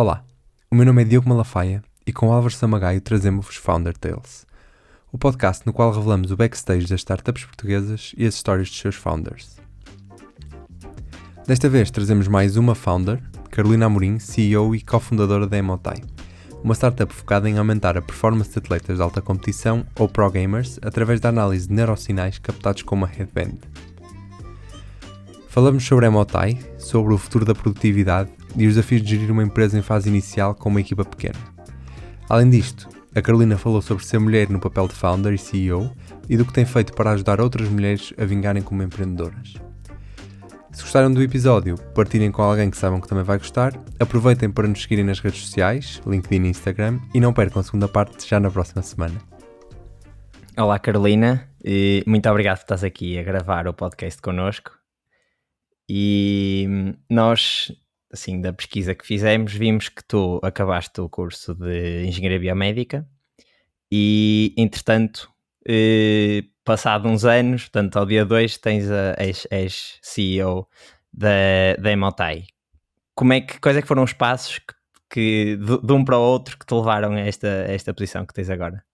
Olá, o meu nome é Diogo Malafaia e com Álvaro Samagaio trazemos-vos Founder Tales, o podcast no qual revelamos o backstage das startups portuguesas e as histórias dos seus founders. Desta vez trazemos mais uma founder, Carolina Amorim, CEO e cofundadora da Emotai, uma startup focada em aumentar a performance de atletas de alta competição ou pro gamers através da análise de neurosinais captados com uma headband. Falamos sobre a Emotai, sobre o futuro da produtividade e os desafios de gerir uma empresa em fase inicial com uma equipa pequena. Além disto, a Carolina falou sobre ser mulher no papel de founder e CEO e do que tem feito para ajudar outras mulheres a vingarem como empreendedoras. Se gostaram do episódio, partilhem com alguém que saibam que também vai gostar, aproveitem para nos seguirem nas redes sociais, LinkedIn e Instagram, e não percam a segunda parte já na próxima semana. Olá Carolina, e muito obrigado por estás aqui a gravar o podcast connosco. E nós, assim, da pesquisa que fizemos, vimos que tu acabaste o curso de Engenharia Biomédica e, entretanto, passado uns anos, portanto, ao dia 2, és CEO da Emotai. Quais é que foram os passos que de um para o outro que te levaram a esta posição que tens agora?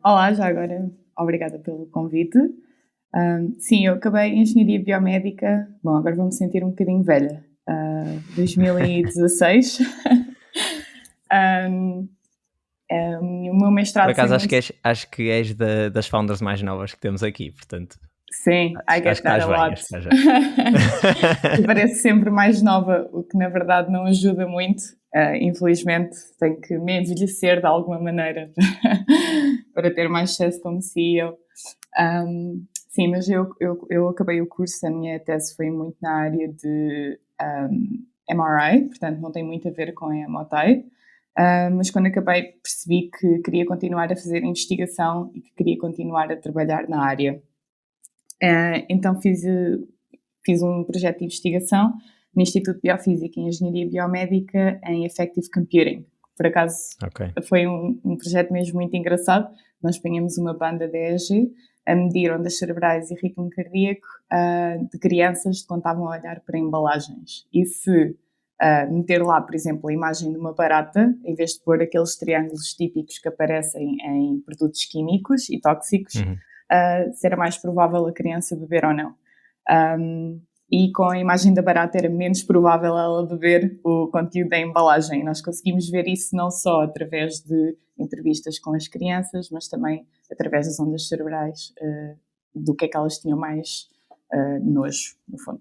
Olá, já agora, obrigada pelo convite. Sim, eu acabei em Engenharia Biomédica, bom, agora vou-me sentir um bocadinho velha, 2016. O meu mestrado... Por acaso acho que és das founders mais novas que temos aqui, portanto... Sim, I get that a lot. Parece sempre mais nova, o que na verdade não ajuda muito. Infelizmente tenho que me envelhecer de alguma maneira para ter mais sucesso como CEO. Sim, mas eu acabei o curso, a minha tese foi muito na área de MRI, portanto não tem muito a ver com a Emotai, mas quando acabei percebi que queria continuar a fazer investigação e que queria continuar a trabalhar na área. Então fiz um projeto de investigação no Instituto de Biofísica e Engenharia Biomédica em Effective Computing. Por acaso foi um projeto mesmo muito engraçado. Nós punhamos uma banda de EEG a medir ondas cerebrais e ritmo cardíaco de crianças que estavam a olhar para embalagens. E se meter lá, por exemplo, a imagem de uma barata, em vez de pôr aqueles triângulos típicos que aparecem em produtos químicos e tóxicos, se era mais provável a criança beber ou não. E com a imagem da barata era menos provável ela beber o conteúdo da embalagem. Nós conseguimos ver isso não só através de entrevistas com as crianças, mas também através das ondas cerebrais, do que é que elas tinham mais nojo, no fundo.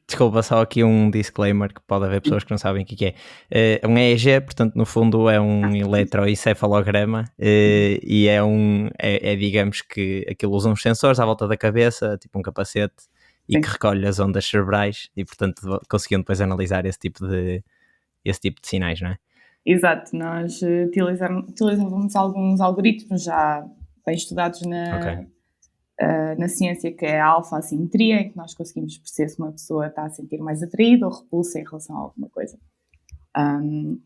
Desculpa, só aqui um disclaimer que pode haver pessoas que não sabem o que é. Um EEG, portanto, no fundo é um eletroencefalograma e digamos que aquilo usa uns sensores à volta da cabeça, tipo um capacete, e que recolhe as ondas cerebrais e, portanto, conseguiam depois analisar esse tipo de sinais, não é? Exato, nós utilizávamos alguns algoritmos já bem estudados na ciência, que é a alfa-assimetria, em que nós conseguimos perceber se uma pessoa está a sentir mais atraída ou repulsa em relação a alguma coisa.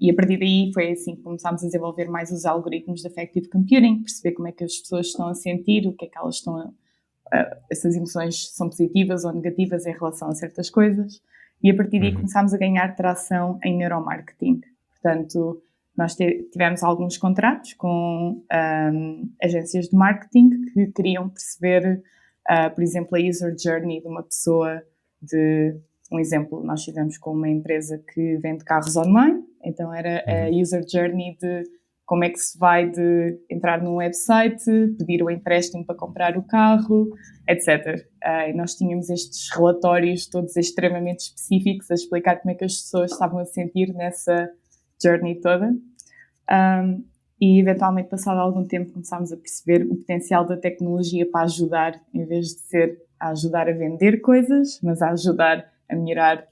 E a partir daí foi assim que começámos a desenvolver mais os algoritmos de Effective Computing, perceber como é que as pessoas estão a sentir, o que é que elas estão essas emoções são positivas ou negativas em relação a certas coisas, e a partir daí começámos a ganhar tração em neuromarketing. Portanto, nós tivemos alguns contratos com agências de marketing que queriam perceber, por exemplo, a user journey de uma pessoa. Um exemplo, nós tivemos com uma empresa que vende carros online, então era a user journey de como é que se vai de entrar num website, pedir o empréstimo para comprar o carro, etc. E nós tínhamos estes relatórios todos extremamente específicos a explicar como é que as pessoas estavam a sentir nessa journey toda. E eventualmente, passado algum tempo, começámos a perceber o potencial da tecnologia para ajudar, em vez de ser a ajudar a vender coisas, mas a ajudar a melhorar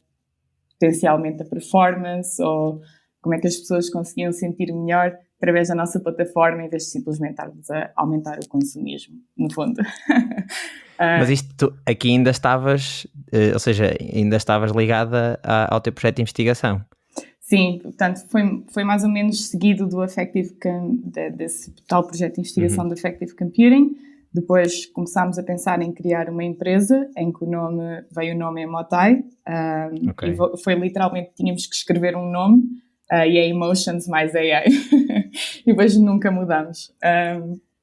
potencialmente a performance, ou como é que as pessoas conseguiam sentir melhor através da nossa plataforma, em vez de simplesmente estarmos a aumentar o consumismo, no fundo. Mas isto aqui ainda estavas, ou seja, ainda estavas ligada ao teu projeto de investigação? Sim, portanto, foi mais ou menos seguido do desse tal projeto de investigação do Effective Computing. Depois começámos a pensar em criar uma empresa em que veio o nome Emotai, Ok. e foi literalmente, tínhamos que escrever um nome, e é Emotions mais AI, e depois nunca mudamos.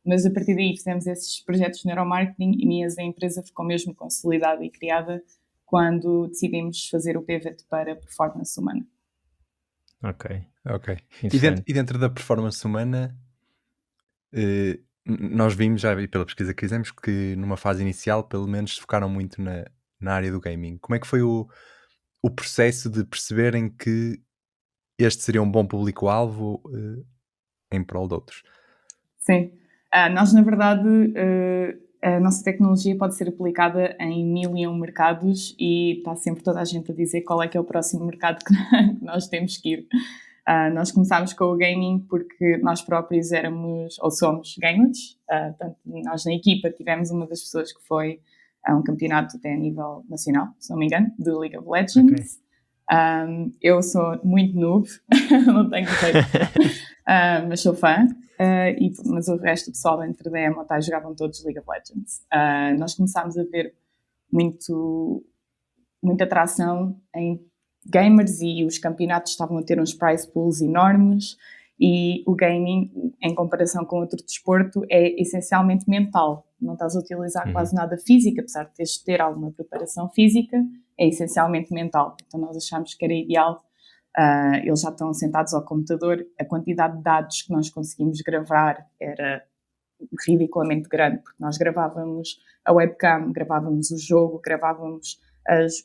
Mas a partir daí fizemos esses projetos de neuromarketing e a empresa ficou mesmo consolidada e criada quando decidimos fazer o pivot para performance humana. Ok. E dentro da performance humana, nós vimos, já vi pela pesquisa que fizemos, que numa fase inicial, pelo menos, se focaram muito na área do gaming. Como é que foi o processo de perceberem que este seria um bom público-alvo em prol de outros? Sim. Nós, na verdade, a nossa tecnologia pode ser aplicada em 1001 mercados e está sempre toda a gente a dizer qual é que é o próximo mercado que nós temos que ir. Nós começámos com o gaming porque nós próprios éramos, ou somos, gamers. Portanto, nós na equipa tivemos uma das pessoas que foi a um campeonato até a nível nacional, se não me engano, do League of Legends. Eu sou muito noob, não tenho jeito, mas sou fã. Mas o resto do pessoal dentro da Emotai jogavam todos League of Legends. Nós começámos a ver muita atração em gamers e os campeonatos estavam a ter uns prize pools enormes e o gaming, em comparação com outro desporto, é essencialmente mental. Não estás a utilizar quase nada físico, apesar de teres de ter alguma preparação física, é essencialmente mental. Então nós achámos que era ideal. Eles já estão sentados ao computador, a quantidade de dados que nós conseguimos gravar era ridiculamente grande, porque nós gravávamos a webcam, gravávamos o jogo, gravávamos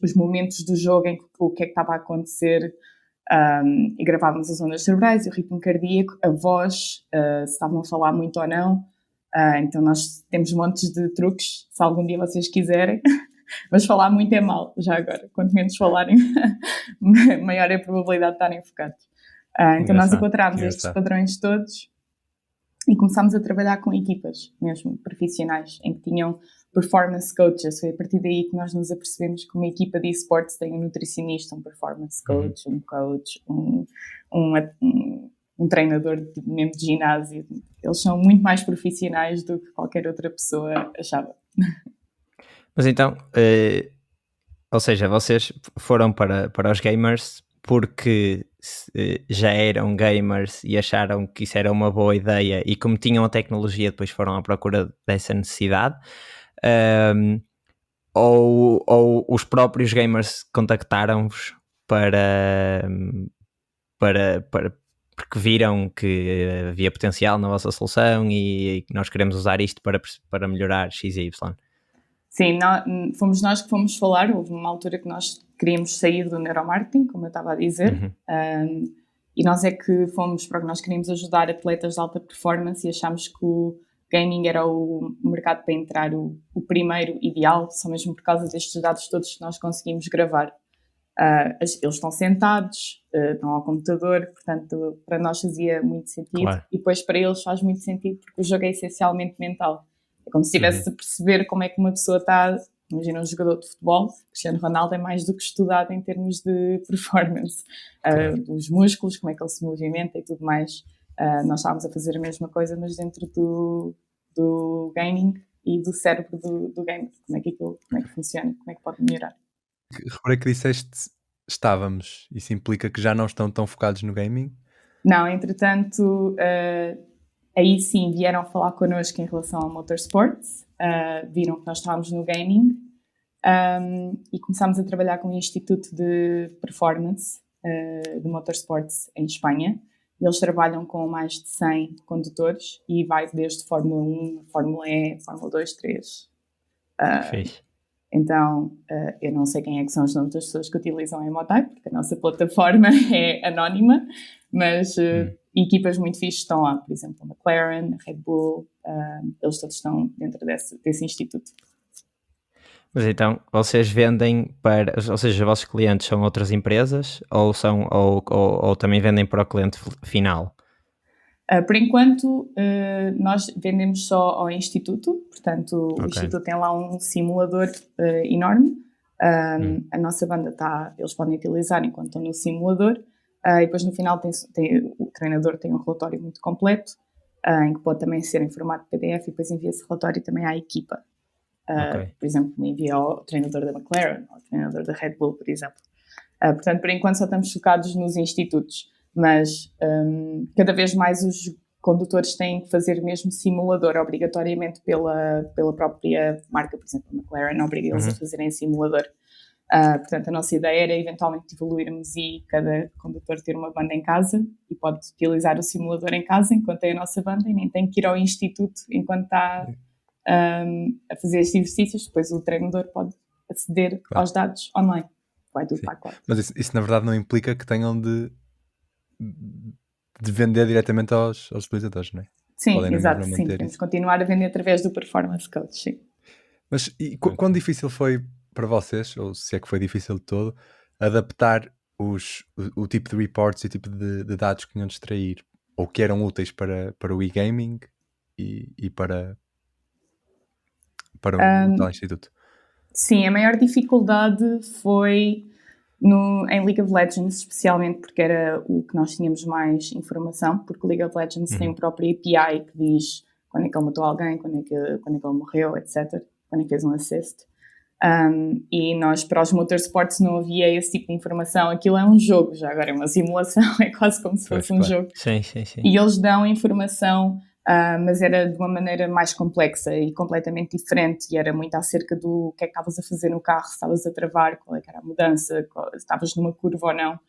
os momentos do jogo em que o que é que estava a acontecer, e gravávamos as ondas cerebrais, o ritmo cardíaco, a voz, se estavam a falar muito ou não. Então nós temos montes de truques, se algum dia vocês quiserem. Mas falar muito é mal, já agora. Quanto menos falarem, maior é a probabilidade de estarem focados. Então nós encontramos estes padrões todos e começámos a trabalhar com equipas, mesmo profissionais, em que tinham performance coaches. Foi a partir daí que nós nos apercebemos que uma equipa de esportes tem um nutricionista, um performance coach, um coach, um treinador mesmo de ginásio. Eles são muito mais profissionais do que qualquer outra pessoa achava. Mas então, ou seja, vocês foram para os gamers porque já eram gamers e acharam que isso era uma boa ideia e como tinham a tecnologia depois foram à procura dessa necessidade, ou os próprios gamers contactaram-vos porque viram que havia potencial na vossa solução e nós queremos usar isto para melhorar X e Y? Sim, fomos nós que fomos falar. Houve uma altura que nós queríamos sair do neuromarketing, como eu estava a dizer, e nós é que fomos para o que nós queríamos ajudar atletas de alta performance e achámos que o gaming era o mercado para entrar o primeiro ideal, só mesmo por causa destes dados todos que nós conseguimos gravar. Eles estão sentados, estão ao computador, portanto para nós fazia muito sentido. Claro. E depois para eles faz muito sentido porque o jogo é essencialmente mental. É como se estivesse a perceber como é que uma pessoa está. Imagina um jogador de futebol, Cristiano Ronaldo é mais do que estudado em termos de performance, dos músculos, como é que ele se movimenta e tudo mais. Nós estávamos a fazer a mesma coisa, mas dentro do gaming e do cérebro do gamer. Como é que funciona, como é que pode melhorar. Reparei que disseste estávamos, isso implica que já não estão tão focados no gaming? Não, entretanto, aí sim vieram falar connosco em relação ao motorsports, viram que nós estávamos no gaming, e começámos a trabalhar com o Instituto de Performance de Motorsports em Espanha. Eles trabalham com mais de 100 condutores e vai desde Fórmula 1, Fórmula E, Fórmula 2, 3. Então, eu não sei quem é que são os nomes das pessoas que utilizam a Emotai, porque a nossa plataforma é anónima, mas equipas muito fixes estão lá, por exemplo, a McLaren, a Red Bull, eles todos estão dentro desse instituto. Mas então, vocês vendem para, ou seja, os vossos clientes são outras empresas ou também vendem para o cliente final? Por enquanto, nós vendemos só ao Instituto, portanto, o Instituto tem lá um simulador enorme. A nossa banda eles podem utilizar enquanto estão no simulador, e depois no final o treinador tem um relatório muito completo. em que pode também ser em formato PDF e depois envia esse relatório também à equipa. Por exemplo, me envia ao treinador da McLaren, ao treinador da Red Bull, por exemplo. Portanto, por enquanto só estamos focados nos institutos, mas cada vez mais os condutores têm que fazer mesmo simulador, obrigatoriamente pela própria marca. Por exemplo, a McLaren obriga eles a fazerem simulador. Portanto, a nossa ideia era eventualmente evoluirmos e cada condutor ter uma banda em casa e pode utilizar o simulador em casa enquanto tem a nossa banda e nem tem que ir ao instituto enquanto está a fazer estes exercícios. Depois o treinador pode aceder aos dados online. Vai tudo para a cloud. Mas isso na verdade não implica que tenham de vender diretamente aos utilizadores, não é? Sim, exato. Sim, temos que continuar a vender através do Performance Coach, sim. Mas quão difícil foi para vocês, ou se é que foi difícil de todo, adaptar o tipo de reports e o tipo de dados que tinham de extrair, ou que eram úteis para o e-gaming e para o tal instituto? Sim, a maior dificuldade foi em League of Legends, especialmente porque era o que nós tínhamos mais informação, porque o League of Legends tem o próprio API que diz quando é que ele matou alguém, quando é que ele morreu, etc., quando é que fez um assist. E nós, para os motorsports, não havia esse tipo de informação. Aquilo é um jogo, já agora é uma simulação, é quase como se fosse um jogo. Sim. E eles dão informação, mas era de uma maneira mais complexa e completamente diferente, e era muito acerca do que é que estavas a fazer no carro, se estavas a travar, qual é que era a mudança, se estavas numa curva ou não.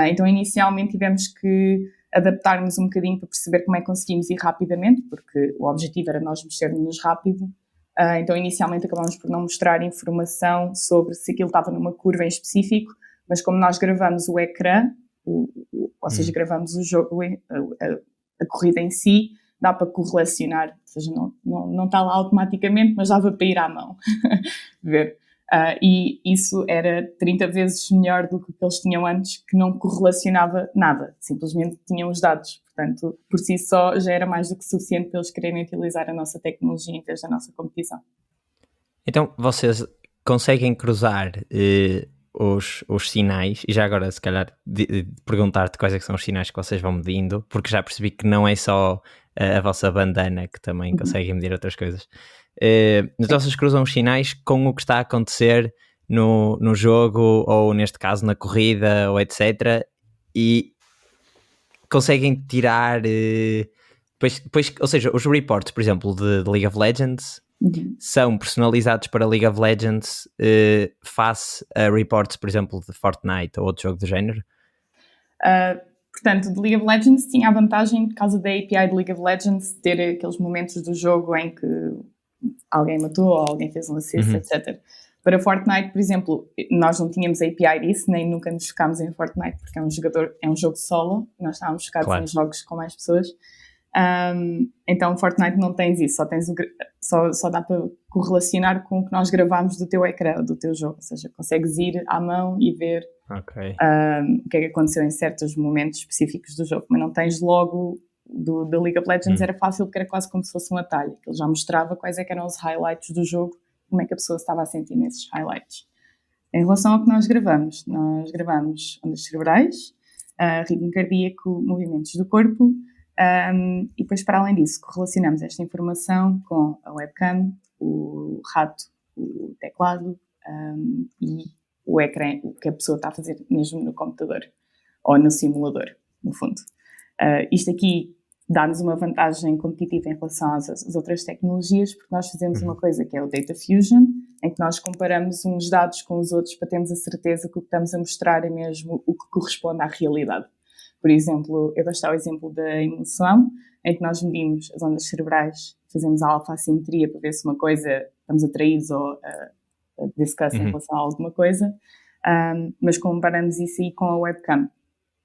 Então, inicialmente tivemos que adaptar-nos um bocadinho para perceber como é que conseguimos ir rapidamente, porque o objetivo era nós mexermos rápido. Então, inicialmente acabámos por não mostrar informação sobre se aquilo estava numa curva em específico, mas como nós gravamos o ecrã, ou seja, gravamos o jogo, a corrida em si, dá para correlacionar, ou seja, não está lá automaticamente, mas dava para ir à mão ver. E isso era 30 vezes melhor do que o que eles tinham antes, que não correlacionava nada, simplesmente tinham os dados. Portanto, por si só já era mais do que suficiente para eles quererem utilizar a nossa tecnologia em vez da nossa competição. Então, vocês conseguem cruzar os sinais, e já agora se calhar perguntar-te quais é que são os sinais que vocês vão medindo, porque já percebi que não é só a vossa bandana que também conseguem medir outras coisas. Então vocês cruzam os sinais com o que está a acontecer no jogo, ou neste caso na corrida, ou etc. E conseguem tirar depois, ou seja, os reports, por exemplo, de League of Legends são personalizados para League of Legends face a reports, por exemplo, de Fortnite ou outro jogo do género? Portanto, de League of Legends tinha a vantagem, por causa da API de League of Legends, ter aqueles momentos do jogo em que alguém matou ou alguém fez um assist, etc. Para Fortnite, por exemplo, nós não tínhamos API disso, nem nunca nos focámos em Fortnite, porque é um jogo solo, nós estávamos focados em jogos com mais pessoas. Então Fortnite não tens isso, só dá para correlacionar com o que nós gravámos do teu ecrã, do teu jogo, ou seja, consegues ir à mão e ver o que é que aconteceu em certos momentos específicos do jogo, mas não tens logo da League of Legends. Era fácil porque era quase como se fosse um atalho, que ele já mostrava quais é que eram os highlights do jogo, como é que a pessoa estava a sentir nesses highlights. Em relação ao que nós gravamos ondas cerebrais, ritmo cardíaco, movimentos do corpo, e depois, para além disso, correlacionamos esta informação com a webcam, o rato, o teclado e o ecrã, o que a pessoa está a fazer mesmo no computador ou no simulador, no fundo. Isto aqui dá-nos uma vantagem competitiva em relação às outras tecnologias, porque nós fazemos uma coisa que é o Data Fusion, em que nós comparamos uns dados com os outros para termos a certeza que o que estamos a mostrar é mesmo o que corresponde à realidade. Por exemplo, eu gosto de dar o exemplo da emoção, em que nós medimos as ondas cerebrais, fazemos a alfa-assimetria para ver se uma coisa estamos atraídos ou a discuss em relação a alguma coisa, mas comparamos isso aí com a webcam.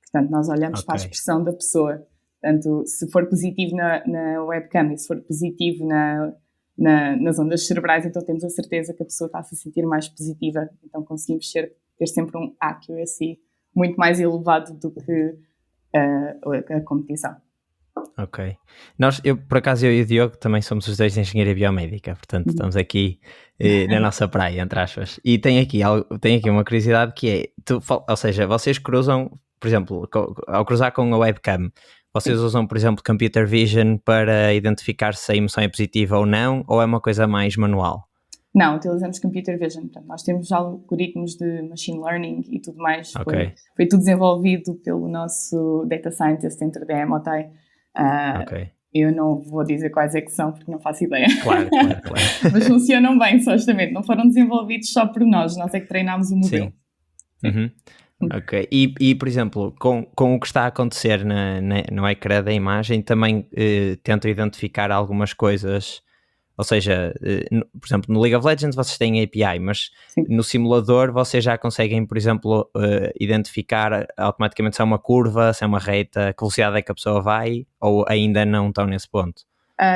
Portanto, nós olhamos para a expressão da pessoa. Portanto, se for positivo na webcam e se for positivo nas ondas cerebrais, então temos a certeza que a pessoa está a se sentir mais positiva. Então conseguimos ter sempre um accuracy muito mais elevado do que a competição. Ok. Por acaso, eu e o Diogo também somos os dois de engenharia biomédica, portanto estamos aqui na nossa praia, entre aspas. E tem aqui uma curiosidade que é, ou seja, vocês cruzam, por exemplo, ao cruzar com a webcam, Vocês usam, por exemplo, Computer Vision para identificar se a emoção é positiva ou não, ou é uma coisa mais manual? Não, utilizamos Computer Vision. Portanto, nós temos algoritmos de Machine Learning e tudo mais. Okay. Foi tudo desenvolvido pelo nosso Data Scientist dentro da Emotai. Eu não vou dizer quais é que são, porque não faço ideia. Claro. Mas funcionam bem, supostamente. Não foram desenvolvidos só por nós é que treinámos o modelo. Sim. Uhum. Ok. E, por exemplo, com o que está a acontecer no ecrã da imagem, também tentam identificar algumas coisas. Ou seja, por exemplo, no League of Legends vocês têm API, mas sim, no simulador vocês já conseguem, por exemplo, identificar automaticamente se é uma curva, se é uma reta, que velocidade é que a pessoa vai, ou ainda não estão nesse ponto?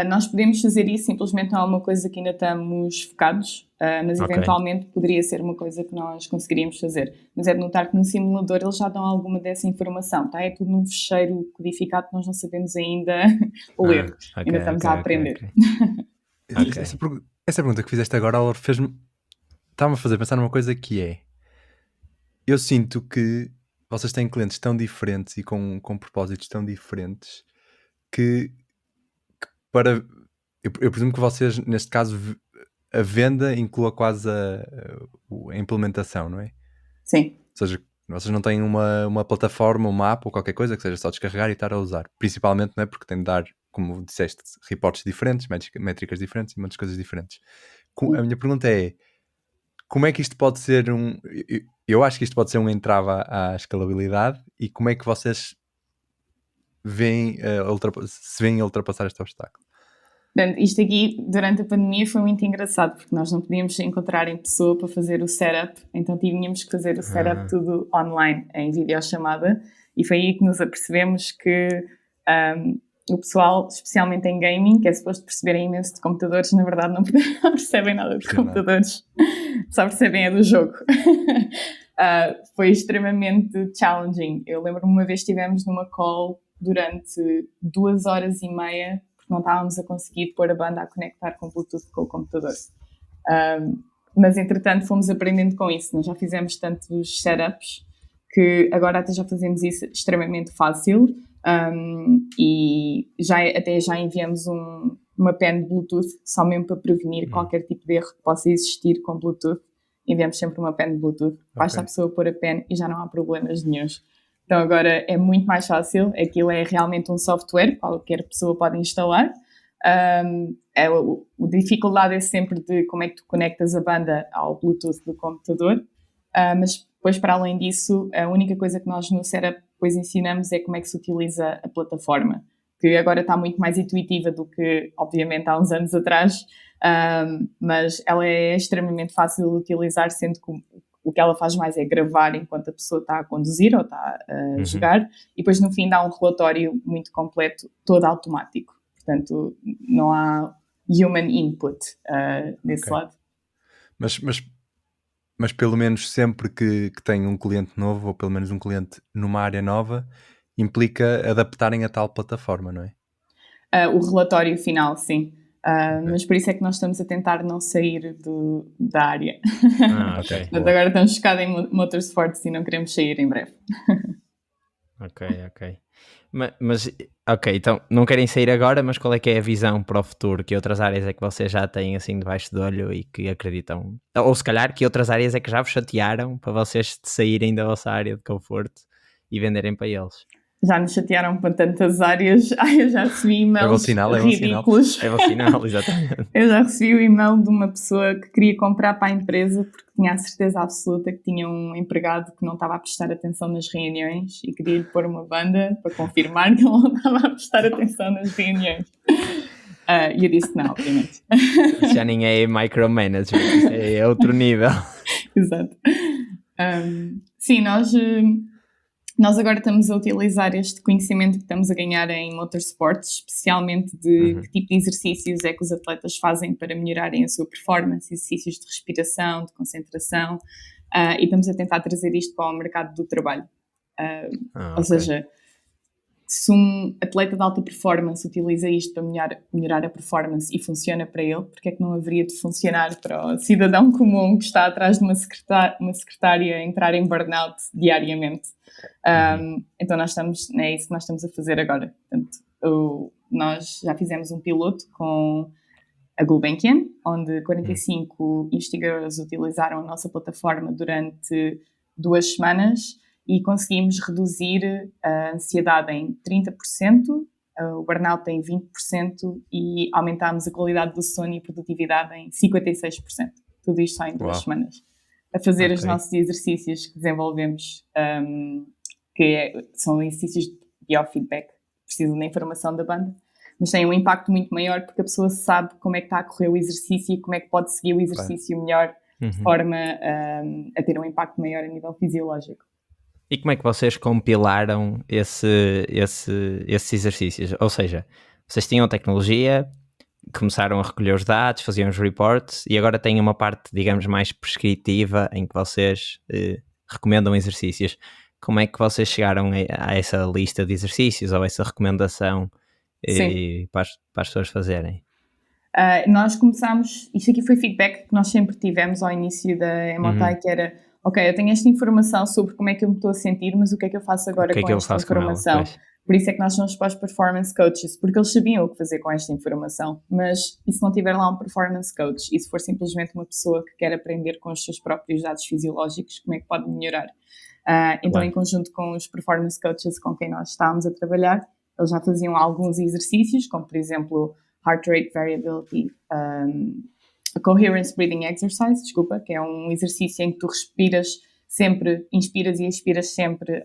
Nós podemos fazer isso, simplesmente não é uma coisa que ainda estamos focados, mas eventualmente poderia ser uma coisa que nós conseguiríamos fazer. Mas é de notar que no simulador eles já dão alguma dessa informação, tá? É tudo num fecheiro codificado que nós não sabemos ainda ler, ainda estamos a aprender. Essa pergunta que fizeste agora, ela estava-me a fazer pensar numa coisa que é: eu sinto que vocês têm clientes tão diferentes e com propósitos tão diferentes que eu presumo que vocês, neste caso, a venda inclua quase a implementação, não é? Sim. Ou seja, vocês não têm uma plataforma, uma app ou qualquer coisa que seja só descarregar e estar a usar. Principalmente, não é? Porque tem de dar, como disseste, reportes diferentes, métricas diferentes e muitas coisas diferentes. A minha pergunta é: como é que isto pode ser eu acho que isto pode ser um entrave à escalabilidade, e como é que vocês veem ultrapassar este obstáculo? Portanto, isto aqui, durante a pandemia, foi muito engraçado, porque nós não podíamos encontrar em pessoa para fazer o setup, então tínhamos que fazer o setup tudo online, em videochamada, e foi aí que nos apercebemos que o pessoal, especialmente em gaming, que é suposto perceberem imenso de computadores, na verdade não percebem nada de computadores, só percebem do jogo. Foi extremamente challenging. Eu lembro-me uma vez estivemos numa call durante 2 horas e meia, porque não estávamos a conseguir pôr a banda a conectar com Bluetooth com o computador. Mas, entretanto, fomos aprendendo com isso. Nós já fizemos tantos setups que agora até já fazemos isso extremamente fácil. E até já enviamos uma pen de Bluetooth só mesmo para prevenir qualquer tipo de erro que possa existir com Bluetooth. Enviamos sempre uma pen de Bluetooth, basta a pessoa pôr a pen e já não há problemas nenhuns. Então agora é muito mais fácil, aquilo é realmente um software, qualquer pessoa pode instalar. A dificuldade é sempre de como é que tu conectas a banda ao Bluetooth do computador, mas depois, para além disso, a única coisa que nós no setup depois ensinamos é como é que se utiliza a plataforma, que agora está muito mais intuitiva do que, obviamente, há uns anos atrás, mas ela é extremamente fácil de utilizar, sendo que o que ela faz mais é gravar enquanto a pessoa está a conduzir ou está a jogar, e depois no fim dá um relatório muito completo, todo automático. Portanto, não há human input desse lado. Mas pelo menos sempre que tem um cliente novo, ou pelo menos um cliente numa área nova, implica adaptarem a tal plataforma, não é? O relatório final, sim. Mas por isso é que nós estamos a tentar não sair da área. Portanto, agora estamos focados em motorsports e não queremos sair em breve. Ok. Mas, então não querem sair agora, mas qual é que é a visão para o futuro? Que outras áreas é que vocês já têm assim debaixo do olho e que acreditam? Ou se calhar que outras áreas é que já vos chatearam para vocês saírem da vossa área de conforto e venderem para eles? Já nos chatearam para tantas áreas. Eu já recebi e-mails ridículos. É bom sinal, exatamente. Eu já recebi o e-mail de uma pessoa que queria comprar para a empresa porque tinha a certeza absoluta que tinha um empregado que não estava a prestar atenção nas reuniões e queria-lhe pôr uma banda para confirmar que ele não estava a prestar atenção nas reuniões. E eu disse não, obviamente. Isso já nem é micromanagement, isso é outro nível. Exato. Sim, nós agora estamos a utilizar este conhecimento que estamos a ganhar em motorsports, especialmente de que tipo de exercícios é que os atletas fazem para melhorarem a sua performance, exercícios de respiração, de concentração, e estamos a tentar trazer isto para o mercado do trabalho. Ou seja, se um atleta de alta performance utiliza isto para melhorar a performance e funciona para ele, porque é que não haveria de funcionar para o cidadão comum que está atrás de uma secretária a entrar em burnout diariamente? Então é isso que nós estamos a fazer agora. Portanto, nós já fizemos um piloto com a Gulbenkian, onde 45 investigadores utilizaram a nossa plataforma durante 2 semanas e conseguimos reduzir a ansiedade em 30%, o burnout em 20% e aumentámos a qualidade do sono e produtividade em 56%. Tudo isto só em 2 semanas. A fazer os nossos exercícios que desenvolvemos, são exercícios de biofeedback, precisam da informação da banda, mas têm um impacto muito maior porque a pessoa sabe como é que está a correr o exercício e como é que pode seguir o exercício melhor, de forma a ter um impacto maior a nível fisiológico. E como é que vocês compilaram esses exercícios? Ou seja, vocês tinham tecnologia, começaram a recolher os dados, faziam os reports e agora têm uma parte, digamos, mais prescritiva em que vocês recomendam exercícios. Como é que vocês chegaram a essa lista de exercícios ou essa recomendação para as pessoas fazerem? Nós começámos, isto aqui foi feedback que nós sempre tivemos ao início da Emotai, que era, ok, eu tenho esta informação sobre como é que eu me estou a sentir, mas o que é que eu faço agora com esta informação? Por isso é que nós somos para os performance coaches, porque eles sabiam o que fazer com esta informação, mas e se não tiver lá um performance coach, e se for simplesmente uma pessoa que quer aprender com os seus próprios dados fisiológicos, como é que pode melhorar? Então, em conjunto com os performance coaches com quem nós estávamos a trabalhar, eles já faziam alguns exercícios, como por exemplo, Heart Rate Variability, a Coherence Breathing Exercise, que é um exercício em que tu respiras sempre, inspiras e expiras sempre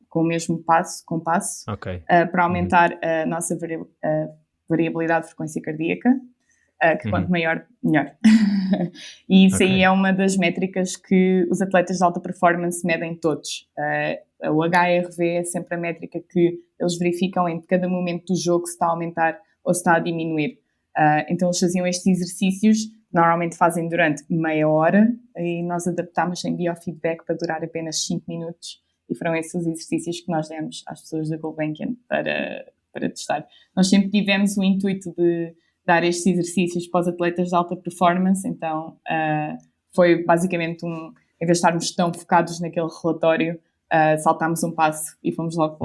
com o mesmo passo, para aumentar a nossa variabilidade de frequência cardíaca, que quanto maior, melhor. E isso aí é uma das métricas que os atletas de alta performance medem todos. O HRV é sempre a métrica que eles verificam em cada momento do jogo se está a aumentar ou se está a diminuir. Então eles faziam estes exercícios, normalmente fazem durante meia hora e nós adaptámos em biofeedback para durar apenas 5 minutos e foram esses os exercícios que nós demos às pessoas da Gulbenkian para testar. Nós sempre tivemos o intuito de dar estes exercícios para os atletas de alta performance, então foi basicamente em vez de estarmos tão focados naquele relatório, saltámos um passo e fomos logo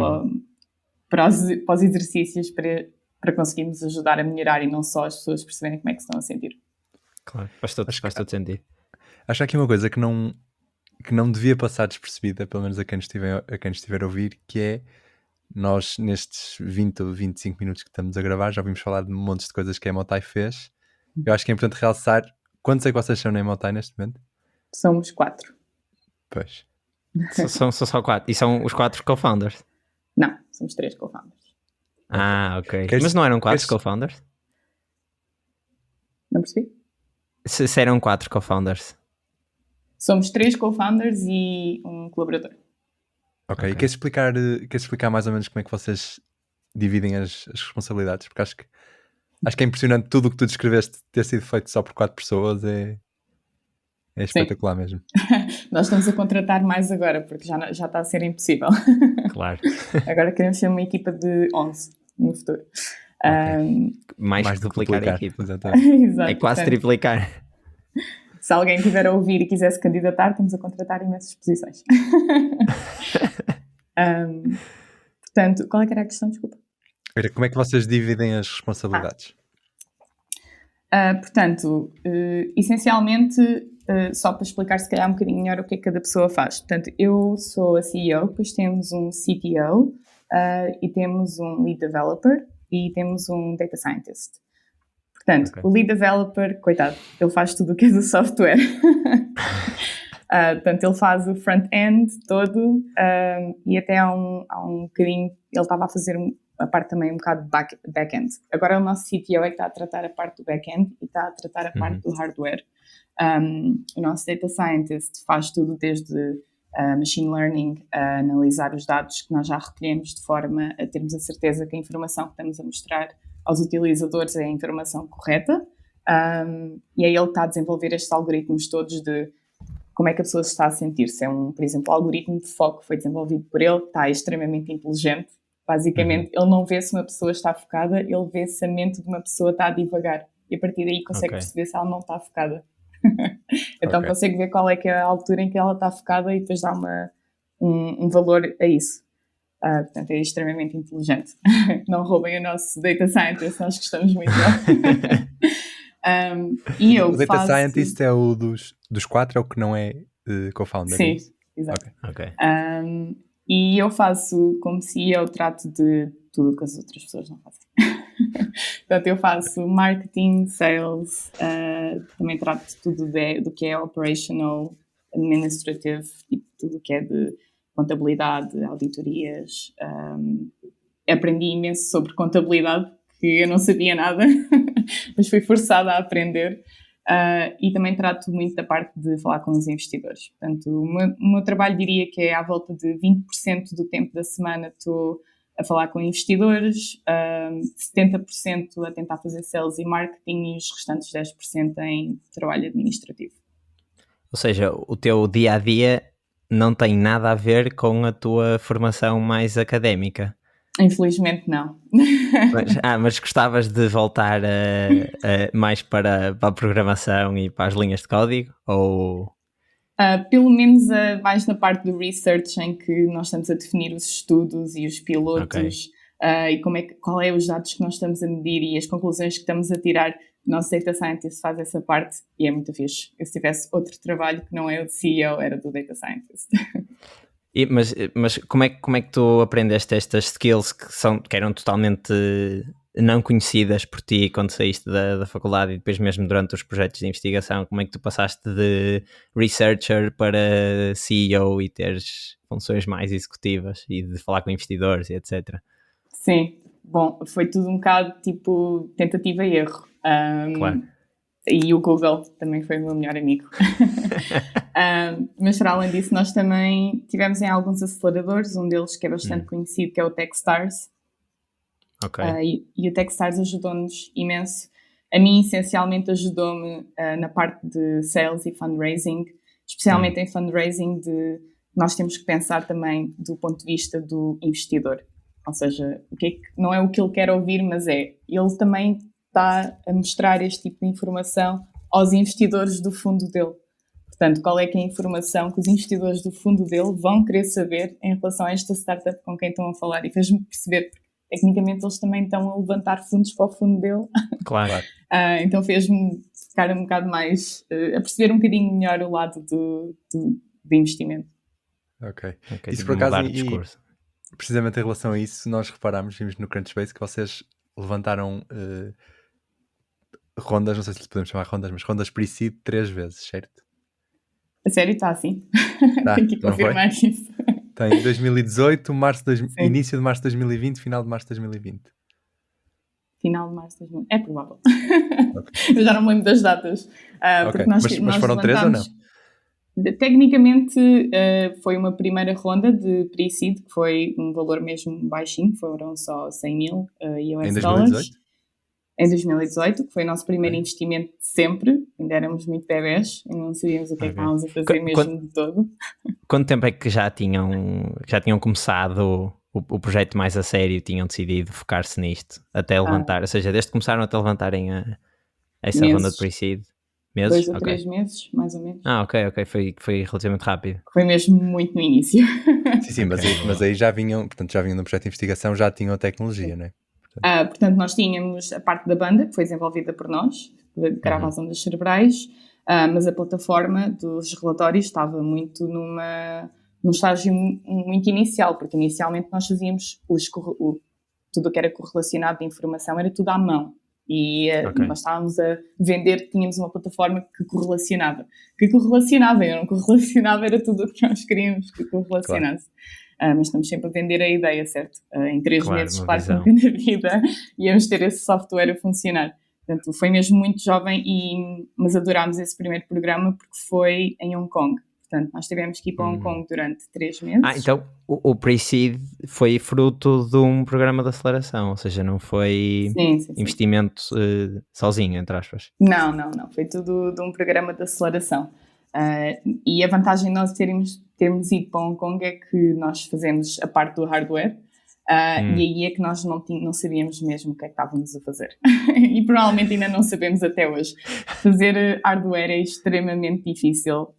para os exercícios para conseguirmos ajudar a melhorar e não só as pessoas perceberem como é que se estão a sentir. Claro, faz todo sentido. Acho aqui uma coisa que não devia passar despercebida, pelo menos a quem estiver a ouvir, que é nós nestes 20 ou 25 minutos que estamos a gravar já ouvimos falar de montes de coisas que a Emotai fez. Eu acho que é importante realçar quantos é que vocês são na Emotai neste momento? Somos 4. Pois. São só 4. E são os 4 co-founders? Não, somos 3 co-founders. Ok. Mas não eram 4 co-founders? Não percebi? Se eram 4 co-founders? Somos 3 co-founders e um colaborador. Ok. E queres explicar mais ou menos como é que vocês dividem as responsabilidades? Porque acho que é impressionante tudo o que tu descreveste ter sido feito só por 4 pessoas. É espetacular mesmo. Nós estamos a contratar mais agora, porque já está a ser impossível. Claro. Agora queremos ser uma equipa de 11 no futuro. Mais duplicar a equipa. Exato, é quase triplicar. Se alguém estiver a ouvir e quiser se candidatar, estamos a contratar imensas posições. Portanto, qual é que era a questão? Desculpa. Como é que vocês dividem as responsabilidades? Portanto, essencialmente, só para explicar se calhar um bocadinho melhor o que é que cada pessoa faz. Portanto, eu sou a CEO, depois temos um CTO e temos um Lead Developer e temos um Data Scientist. Portanto, o Lead Developer, coitado, ele faz tudo o que é do software. Portanto, ele faz o front-end todo e até há um bocadinho, ele estava a fazer a parte também um bocado de back-end. Agora o nosso CTO é que está a tratar a parte do back-end e está a tratar a parte do hardware. O nosso Data Scientist faz tudo desde Machine Learning, a analisar os dados que nós já recolhemos de forma a termos a certeza que a informação que estamos a mostrar aos utilizadores é a informação correta. E é ele que está a desenvolver estes algoritmos todos de como é que a pessoa se está a sentir. Se é por exemplo, o algoritmo de foco foi desenvolvido por ele, está extremamente inteligente Basicamente, ele não vê se uma pessoa está focada, ele vê se a mente de uma pessoa está a divagar. E a partir daí consegue perceber se ela não está focada. Então consegue ver qual é que é a altura em que ela está focada e depois dá um valor a isso. Portanto, é extremamente inteligente. Não roubem o nosso Data Scientist, nós gostamos muito dele. O Data Scientist é o dos 4, é o que não é co-founder. Sim, exato. E eu faço, como CEO, trato de tudo o que as outras pessoas não fazem. Portanto, eu faço marketing, sales, também trato de tudo do que é operational, administrative, tipo, tudo o que é de contabilidade, auditorias. Aprendi imenso sobre contabilidade, que eu não sabia nada, mas fui forçada a aprender. E também trato muito da parte de falar com os investidores. Portanto, o meu trabalho diria que é à volta de 20% do tempo da semana estou a falar com investidores, 70% a tentar fazer sales e marketing e os restantes 10% em trabalho administrativo. Ou seja, o teu dia-a-dia não tem nada a ver com a tua formação mais académica? Infelizmente não. Mas gostavas de voltar mais para a programação e para as linhas de código? Ou... pelo menos mais na parte do research, em que nós estamos a definir os estudos e os pilotos, e qual é os dados que nós estamos a medir e as conclusões que estamos a tirar. O nosso Data Scientist faz essa parte e é muito fixe. Eu, se tivesse outro trabalho que não é o de CEO, era do Data Scientist. Mas como é que tu aprendeste estas skills que eram totalmente não conhecidas por ti quando saíste da faculdade e depois mesmo durante os projetos de investigação? Como é que tu passaste de researcher para CEO e teres funções mais executivas e de falar com investidores e etc? Sim, bom, foi tudo um bocado tipo tentativa e erro. Claro. E o Google também foi o meu melhor amigo. Mas para além disso, nós também tivemos em alguns aceleradores, um deles que é bastante conhecido, que é o Techstars. E o Techstars ajudou-nos imenso. A mim, essencialmente, ajudou-me na parte de sales e fundraising, especialmente em fundraising, nós temos que pensar também do ponto de vista do investidor. Ou seja, não é o que ele quer ouvir, mas ele também está a mostrar este tipo de informação aos investidores do fundo dele. Portanto, qual é que é a informação que os investidores do fundo dele vão querer saber em relação a esta startup com quem estão a falar? E fez-me perceber, porque tecnicamente eles também estão a levantar fundos para o fundo dele. Claro. Então fez-me ficar um bocado mais, a perceber um bocadinho melhor o lado do investimento. Ok. Isso por acaso, precisamente em relação a isso, nós reparámos, vimos no Crunchbase que vocês levantaram rondas, não sei se podemos chamar rondas, mas rondas pre-seed 3 vezes, certo? A sério, está assim? Tenho que confirmar isso. Tem 2018, início de março de 2020, final de março de 2020. Final de março de 2020, é provável. Eu já não me lembro das datas. Porque nós foram 3 ou não? Tecnicamente foi uma primeira ronda de pre-seed, que foi um valor mesmo baixinho, foram só 100 mil US em 2018? dólares. Em 2018, que foi o nosso primeiro investimento de sempre, ainda éramos muito bebés e não sabíamos o que é que estávamos a fazer mesmo de todo. Quanto tempo é que já tinham começado o projeto mais a sério, tinham decidido focar-se nisto, até levantar, ou seja, desde que começaram até levantarem essa ronda de pre-seed? Meses? 2 ou 3 meses, mais ou menos. Ok, foi relativamente rápido. Foi mesmo muito no início. Sim, mas aí já vinham no projeto de investigação, já tinham a tecnologia, não é? Portanto, nós tínhamos a parte da banda, que foi desenvolvida por nós, que grava as ondas cerebrais, mas a plataforma dos relatórios estava muito num estágio muito inicial, porque inicialmente nós fazíamos tudo o que era correlacionado de informação, era tudo à mão. E nós estávamos a vender, tínhamos uma plataforma que correlacionava. Eu não correlacionava, era tudo o que nós queríamos que correlacionasse. Mas estamos sempre a vender a ideia, certo? Em 3 meses, claro que nunca na vida íamos ter esse software a funcionar. Portanto, foi mesmo muito jovem, mas adorámos esse primeiro programa porque foi em Hong Kong. Portanto, nós tivemos que ir para Hong Kong durante 3 meses. Então o pre-seed foi fruto de um programa de aceleração, ou seja, não foi investimento sozinho, entre aspas. Não. Foi tudo de um programa de aceleração. E a vantagem de nós termos ido para Hong Kong é que nós fazemos a parte do hardware, E aí é que nós não sabíamos mesmo o que é que estávamos a fazer. E provavelmente ainda não sabemos até hoje. Fazer hardware é extremamente difícil.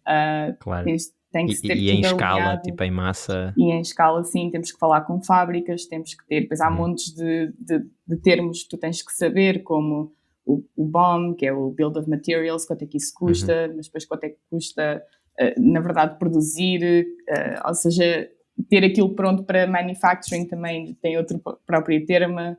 Claro. Tem que se ter e em escala, tipo em massa. E em escala, sim, temos que falar com fábricas, temos que ter, depois há montes de termos que tu tens que saber, como o BOM, que é o Build of Materials, quanto é que isso custa, mas depois quanto é que custa, na verdade, produzir, ou seja, ter aquilo pronto para manufacturing também tem outro próprio termo.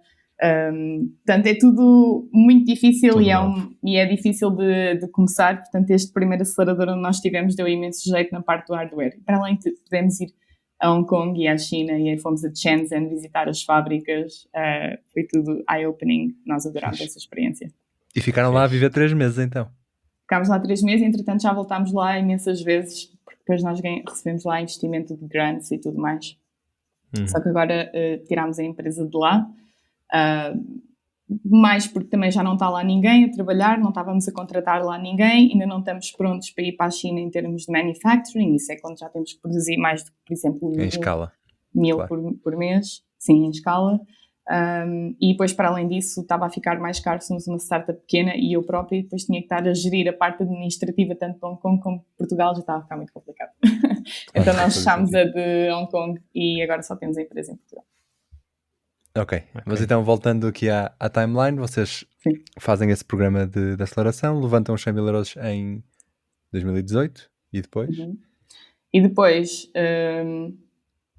Portanto, é tudo muito difícil tudo e é difícil de começar. Portanto, este primeiro acelerador onde nós estivemos deu imenso jeito na parte do hardware. Para além de podemos ir a Hong Kong e à China e aí fomos a Shenzhen visitar as fábricas, foi tudo eye-opening. Nós adorámos essa experiência. E ficaram lá a viver 3 meses então? Ficámos lá 3 meses, entretanto já voltámos lá imensas vezes, porque depois nós recebemos lá investimento de grants e tudo mais. Só que agora tirámos a empresa de lá. Mais porque também já não está lá ninguém a trabalhar, não estávamos a contratar lá ninguém, ainda não estamos prontos para ir para a China em termos de manufacturing, isso é quando já temos que produzir mais do que, por exemplo, em escala. 1000 claro. por mês, sim, em escala. E depois, para além disso, estava a ficar mais caro, somos uma startup pequena e eu própria depois tinha que estar a gerir a parte administrativa tanto de Hong Kong como de Portugal, já estava a ficar muito complicado. Então nós fechámos a de Hong Kong e agora só temos a empresa em Portugal. Ok, mas então voltando aqui à timeline, vocês fazem esse programa de aceleração, levantam os 100 mil euros em 2018 e depois? E depois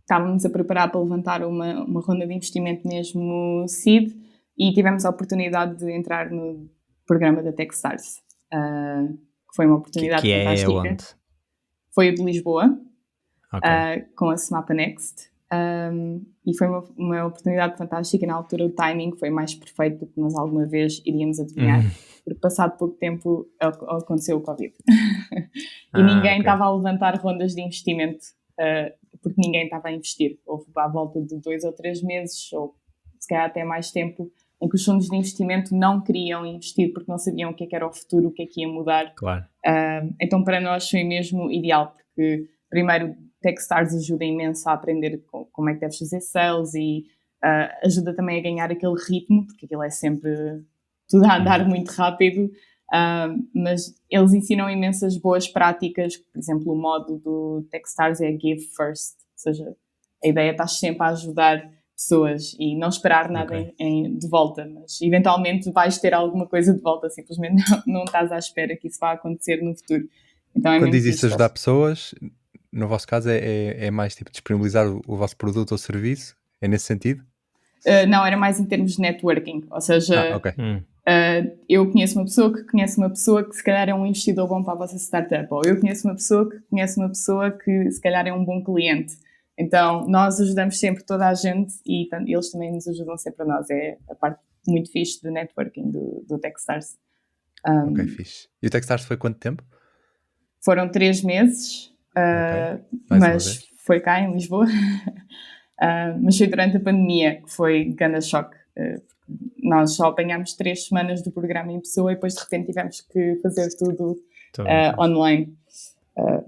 estávamos a preparar para levantar uma ronda de investimento mesmo seed e tivemos a oportunidade de entrar no programa da Techstars, que foi uma oportunidade que fantástica. É onde? Foi o de Lisboa, okay. Com a Smapa Next. E foi uma oportunidade fantástica. Na altura o timing foi mais perfeito do que nós alguma vez iríamos adivinhar, porque passado pouco tempo aconteceu o Covid e ninguém estava a levantar rondas de investimento, porque ninguém estava a investir. Houve à volta de 2 ou 3 meses ou se calhar até mais tempo em que os fundos de investimento não queriam investir porque não sabiam o que era o futuro, o que é que ia mudar. Claro. Então para nós foi mesmo ideal, porque primeiro Techstars ajuda imenso a aprender como é que deves fazer sales e ajuda também a ganhar aquele ritmo, porque aquilo é sempre tudo a andar muito rápido, mas eles ensinam imensas boas práticas. Por exemplo, o modo do Techstars é give first, ou seja, a ideia é estar sempre a ajudar pessoas e não esperar nada de volta, mas eventualmente vais ter alguma coisa de volta, simplesmente não estás à espera que isso vá acontecer no futuro. Então, quando diz isso, ajudar pessoas, no vosso caso é mais tipo disponibilizar o vosso produto ou serviço? É nesse sentido? Não, era mais em termos de networking, ou seja, eu conheço uma pessoa que conhece uma pessoa que se calhar é um investidor bom para a vossa startup, ou eu conheço uma pessoa que conhece uma pessoa que se calhar é um bom cliente. Então nós ajudamos sempre toda a gente e eles também nos ajudam sempre a nós. É a parte muito fixe do networking do Techstars. Ok, fixe. E o Techstars foi quanto tempo? Foram 3 meses. Mas foi cá em Lisboa. Mas foi durante a pandemia que foi grande choque. Nós só apanhámos 3 semanas do programa em pessoa e depois de repente tivemos que fazer tudo online.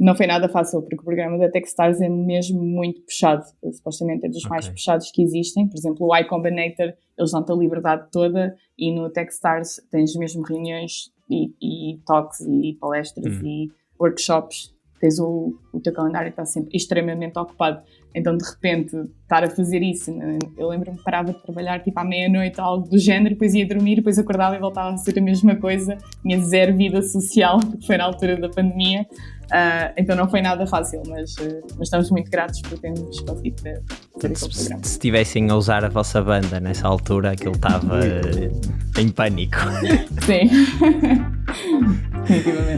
Não foi nada fácil porque o programa da Techstars é mesmo muito puxado. Supostamente é dos mais puxados que existem. Por exemplo, o Y Combinator, eles dão-te a liberdade toda e no Techstars tens mesmo reuniões e talks e palestras e workshops. Tens o teu calendário está sempre extremamente ocupado. Então, de repente, estar a fazer isso, eu lembro-me que parava de trabalhar tipo à meia-noite, algo do género, depois ia dormir, depois acordava e voltava a fazer a mesma coisa. Tinha 0 vida social, porque foi na altura da pandemia. Então não foi nada fácil, mas estamos muito gratos por termos conseguido fazer aquele programa. Se tivessem a usar a vossa banda nessa altura, aquilo estava em pânico. Sim. Definitivamente.